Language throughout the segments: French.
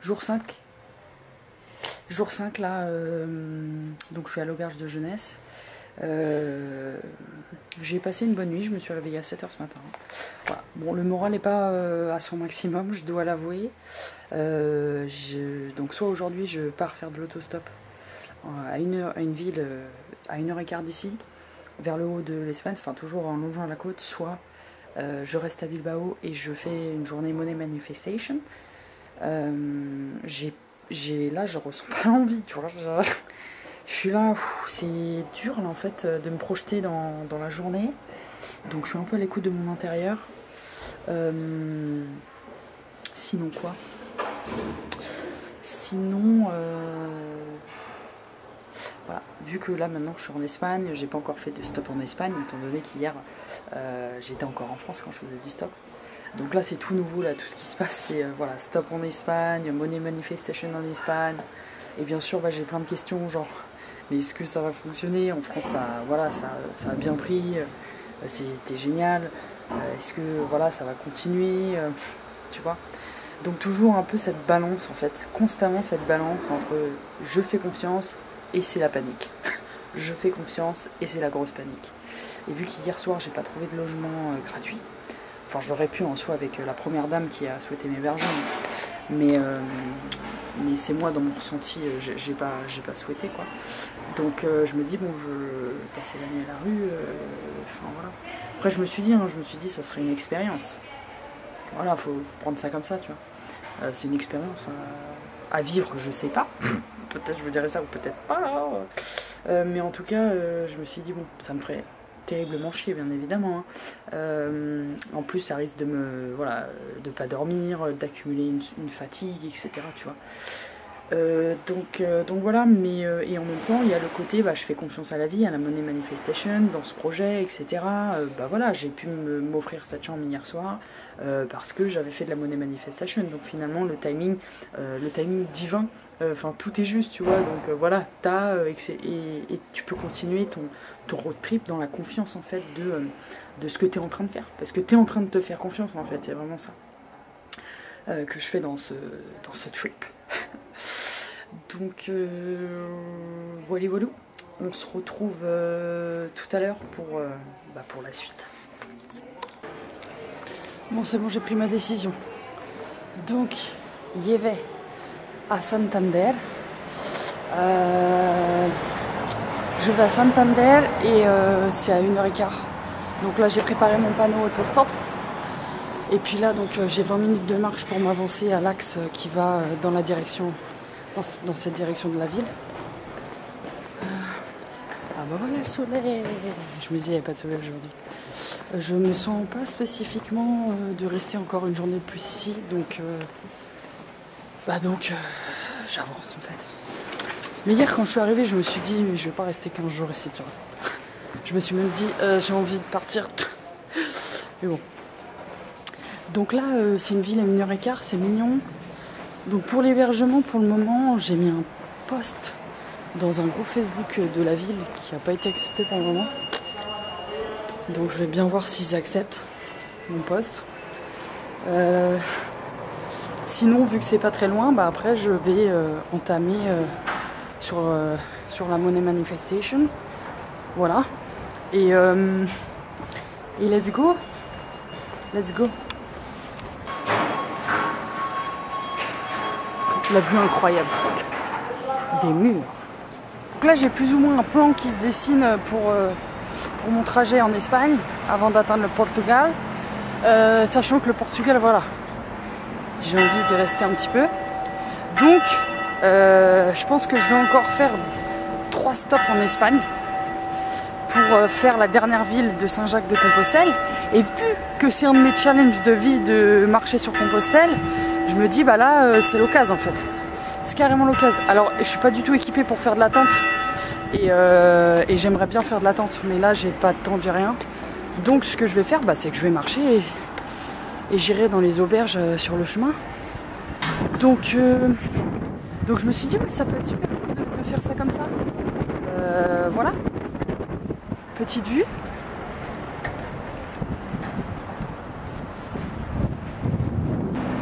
Jour 5. Jour 5 là, donc je suis à l'auberge de jeunesse. J'ai passé une bonne nuit, je me suis réveillée à 7 h ce matin. Voilà. Bon, le moral n'est pas à son maximum, je dois l'avouer. Donc soit aujourd'hui je pars faire de l'autostop à une ville à 1 h 15 d'ici, vers le haut de l'Espagne, enfin toujours en longeant la côte, soit je reste à Bilbao et je fais une journée Money Manifestation. Là je ressens pas l'envie, tu vois. Je suis là, c'est dur là en fait de me projeter dans la journée. Donc je suis un peu à l'écoute de mon intérieur. Sinon quoi? Sinon, voilà, vu que là maintenant je suis en Espagne, j'ai pas encore fait de stop en Espagne, étant donné qu'hier j'étais encore en France quand je faisais du stop. Donc là c'est tout nouveau, là tout ce qui se passe c'est voilà, stop en Espagne, Money Manifestation en Espagne. Et bien sûr j'ai plein de questions genre mais est-ce que ça va fonctionner? En France ça a bien pris, c'était génial, est-ce que voilà ça va continuer, tu vois? Donc toujours un peu cette balance en fait, constamment cette balance entre je fais confiance et c'est la panique. Je fais confiance et c'est la grosse panique. Et vu qu'hier soir j'ai pas trouvé de logement gratuit, enfin j'aurais pu en soi avec la première dame qui a souhaité m'héberger, mais c'est moi dans mon ressenti, j'ai pas souhaité quoi. Donc je me dis bon je vais passer la nuit à la rue, enfin voilà. Après je me suis dit ça serait une expérience. Voilà, faut prendre ça comme ça, tu vois. C'est une expérience à vivre, je sais pas. Peut-être je vous dirais ça ou peut-être pas. Mais en tout cas, je me suis dit, bon, ça me ferait terriblement chier, bien évidemment. En plus, ça risque de pas dormir, d'accumuler une fatigue, etc. Tu vois. Donc voilà, mais et en même temps il y a le côté je fais confiance à la vie, à la Money Manifestation, dans ce projet, etc. Voilà, j'ai pu m'offrir cette chambre hier soir parce que j'avais fait de la Money Manifestation, donc finalement le timing divin, enfin tout est juste, tu vois, donc voilà, et tu peux continuer ton road trip dans la confiance en fait de ce que tu es en train de faire, parce que tu es en train de te faire confiance en fait, c'est vraiment ça que je fais dans ce trip. Donc voilà, on se retrouve tout à l'heure pour la suite. Bon c'est bon, j'ai pris ma décision. Donc je vais à Santander. Je vais à Santander et c'est à 1 h 15. Donc là j'ai préparé mon panneau autostop. Et puis là donc j'ai 20 minutes de marche pour m'avancer à l'axe qui va dans la direction, dans cette direction de la ville. Voilà le soleil. Je me disais il n'y avait pas de soleil aujourd'hui. Je me sens pas spécifiquement de rester encore une journée de plus ici, donc j'avance en fait. Mais hier quand je suis arrivée je me suis dit je vais pas rester 15 jours ici, tu vois. Je me suis même dit j'ai envie de partir. Mais bon. Donc là c'est une ville à 1 h 15, c'est mignon. Donc pour l'hébergement, pour le moment, j'ai mis un post dans un groupe Facebook de la ville qui n'a pas été accepté pour le moment. Donc je vais bien voir s'ils acceptent mon post. Sinon, vu que c'est pas très loin, après je vais entamer sur la Money Manifestation. Voilà. Et let's go. Let's go. La vue incroyable. Des murs. Donc là j'ai plus ou moins un plan qui se dessine pour mon trajet en Espagne avant d'atteindre le Portugal. Sachant que le Portugal, voilà, j'ai envie d'y rester un petit peu. Donc je pense que je vais encore faire 3 stops en Espagne pour faire la dernière ville de Saint-Jacques-de-Compostelle. Et vu que c'est un de mes challenges de vie de marcher sur Compostelle, je me dis là c'est l'occasion en fait. C'est carrément l'occasion. Alors je suis pas du tout équipée pour faire de la tente et j'aimerais bien faire de la tente, mais là j'ai pas de tente, j'ai rien. Donc ce que je vais faire c'est que je vais marcher et j'irai dans les auberges sur le chemin. Donc je me suis dit ça peut être super cool de faire ça comme ça. Voilà. Petite vue.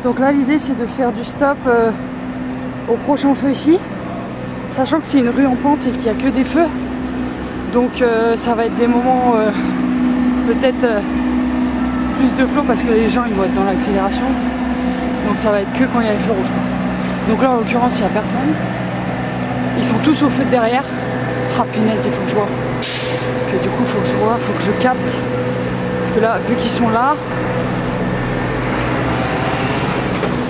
Donc là l'idée c'est de faire du stop au prochain feu ici, sachant que c'est une rue en pente et qu'il n'y a que des feux. Donc ça va être des moments peut-être plus de flow parce que les gens ils vont être dans l'accélération. Donc ça va être que quand il y a les feux rouges. Donc là en l'occurrence il n'y a personne. Ils sont tous au feu de derrière. Ah punaise, il faut que je vois. Parce que du coup il faut que je vois, il faut que je capte. Parce que là, vu qu'ils sont là,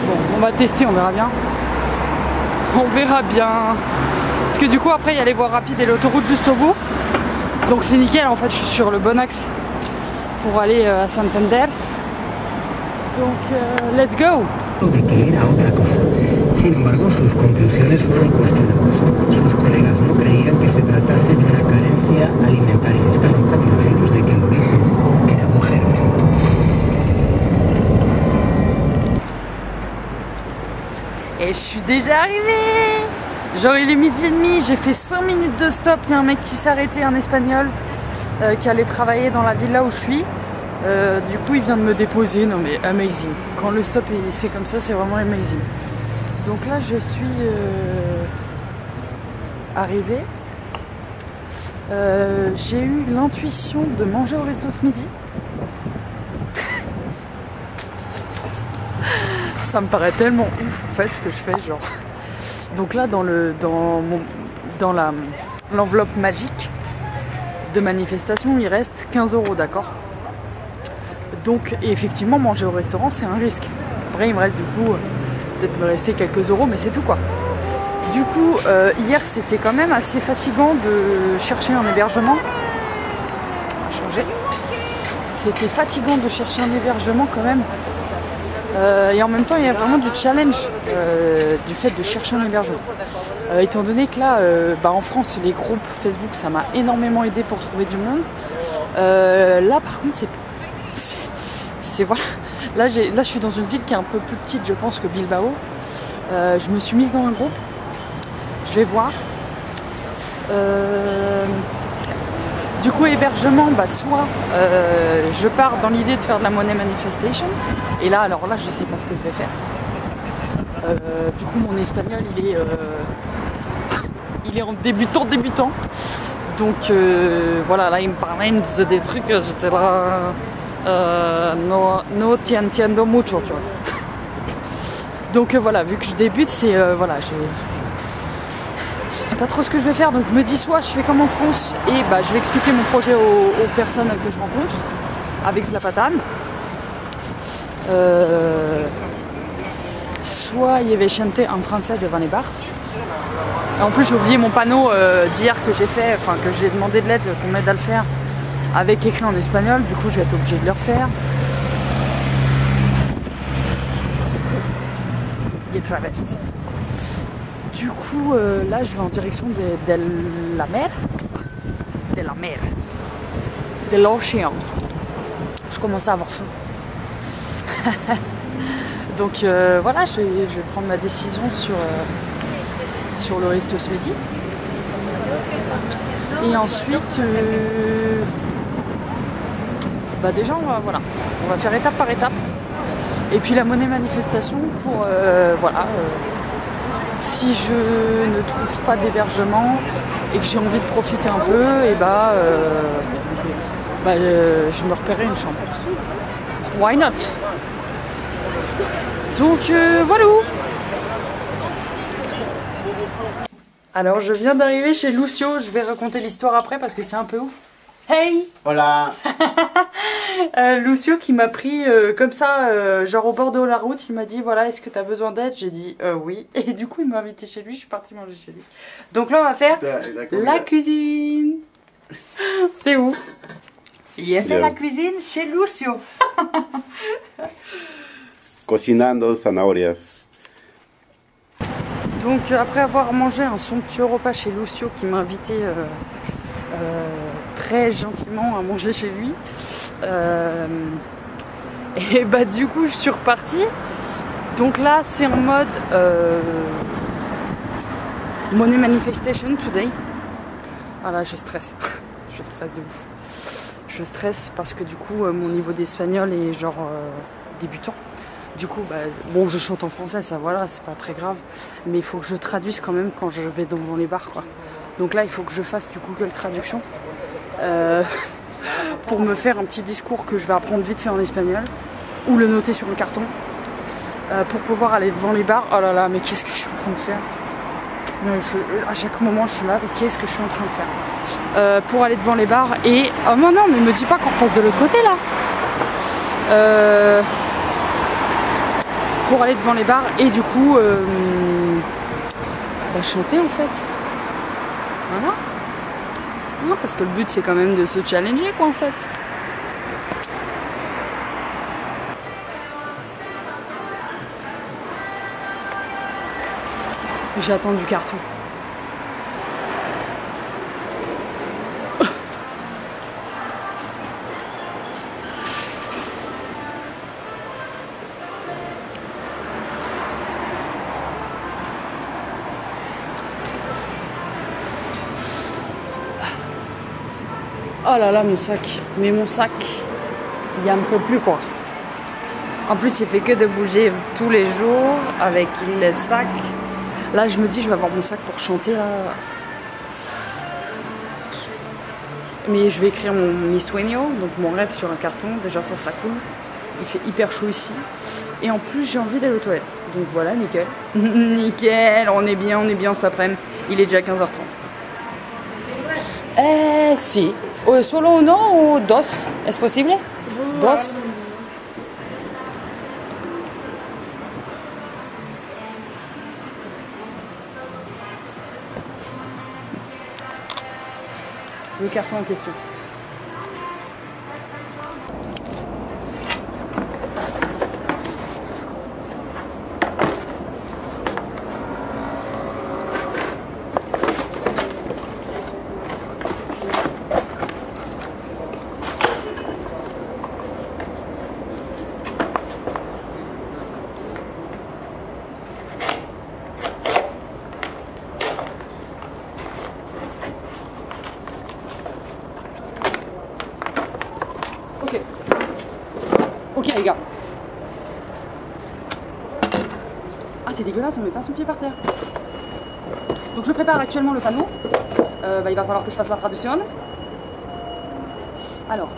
bon, on va tester, on verra bien. On verra bien. Parce que du coup après il y a les voies rapides et l'autoroute juste au bout. Donc c'est nickel, en fait je suis sur le bon axe pour aller à Santander. Donc let's go. De que era otra cosa. Sin embargo, sus conclusiones fueron cuestionadas. Sus colegas no creían que se tratase de una carencia alimentaria. Estaban convencidos de que el origen era un germen. Et je suis déjà arrivée. Genre il est 12h30, j'ai fait 5 minutes de stop. Il y a un mec qui s'est arrêté, un espagnol, qui allait travailler dans la ville là où je suis. Du coup il vient de me déposer, non mais amazing. Quand le stop c'est comme ça, c'est vraiment amazing. Donc là je suis arrivée. J'ai eu l'intuition de manger au resto ce midi. Ça me paraît tellement ouf en fait ce que je fais, genre. Donc là dans l'enveloppe magique de manifestation il reste 15 €, d'accord. Donc et effectivement manger au restaurant c'est un risque. Parce qu'après il me reste du coup peut-être me rester quelques euros mais c'est tout quoi. Du coup hier c'était quand même assez fatigant de chercher un hébergement. Changer. C'était fatigant de chercher un hébergement quand même. Et en même temps il y a vraiment du challenge du fait de chercher un hébergement. Étant donné que là en France les groupes Facebook ça m'a énormément aidé pour trouver du monde. Là par contre c'est voilà. Là je suis dans une ville qui est un peu plus petite je pense que Bilbao. Je me suis mise dans un groupe. Je vais voir. Du coup hébergement, soit je pars dans l'idée de faire de la money manifestation. Et là alors là je sais pas ce que je vais faire. Du coup mon espagnol il est en débutant. Donc voilà, là il me parlait, il me disait des trucs, j'étais là no te entiendo mucho, tu vois. Donc voilà, vu que je débute, c'est voilà, je sais pas trop ce que je vais faire, donc je me dis soit je fais comme en France et je vais expliquer mon projet aux personnes que je rencontre avec Zlapatan. Soit je vais chanter en français devant les bars. Et en plus j'ai oublié mon panneau d'hier que j'ai fait, enfin que j'ai demandé de l'aide, qu'on m'aide à le faire, avec écrit en espagnol, du coup je vais être obligée de le refaire. Il traverse. Du coup là je vais en direction de la mer. De l'océan. Je commence à avoir faim. Donc voilà, je vais prendre ma décision sur le resto ce midi. Et ensuite, déjà on va faire étape par étape. Et puis la monnaie manifestation pour si je ne trouve pas d'hébergement et que j'ai envie de profiter un peu, et je me repérerai une chambre. Why not? Donc voilà. Alors je viens d'arriver chez Lucio, je vais raconter l'histoire après parce que c'est un peu ouf. Hey! Hola! Lucio qui m'a pris comme ça, genre au bord de la route, il m'a dit voilà, est-ce que tu as besoin d'aide? J'ai dit oui. Et du coup il m'a invité chez lui, je suis partie manger chez lui. Donc là on va faire la cuisine. C'est ouf. Il a fait la cuisine chez Lucio. Cocinando zanahorias. Donc après avoir mangé un somptueux repas chez Lucio qui m'a invité très gentiment à manger chez lui, et du coup je suis repartie. Donc là c'est en mode money manifestation today. Voilà, je stresse. Je stresse de ouf. Je stresse parce que du coup mon niveau d'espagnol est genre débutant. Du coup, bah, bon, je chante en français, ça voilà, c'est pas très grave. Mais il faut que je traduise quand même quand je vais devant les bars, quoi. Donc là, il faut que je fasse du Google Traduction pour me faire un petit discours que je vais apprendre vite fait en espagnol ou le noter sur un carton pour pouvoir aller devant les bars. Oh là là, mais qu'est-ce que je suis en train de faire? À chaque moment, je suis là, mais qu'est-ce que je suis en train de faire pour aller devant les bars et... Oh non, non, mais me dis pas qu'on repasse de l'autre côté, là. Pour aller devant les bars et du coup bah, chanter en fait. Voilà. Non, parce que le but c'est quand même de se challenger quoi en fait. J'attends du carton. Oh là là, mon sac. Mais mon sac, il y a un peu plus quoi. En plus, il fait que de bouger tous les jours avec le sac. Là, je me dis, je vais avoir mon sac pour chanter là. Mais je vais écrire mon Mi Sueño, donc mon rêve sur un carton. Déjà, ça sera cool. Il fait hyper chaud ici. Et en plus, j'ai envie d'aller aux toilettes. Donc voilà, nickel. Nickel, on est bien cet après-midi. Il est déjà 15h30. Si. Solo uno o dos? ¿Es posible? Dos. Le carton en question. Ok les gars. Ah c'est dégueulasse, on met pas son pied par terre. Donc je prépare actuellement le panneau. Il va falloir que je fasse la traduction. Alors.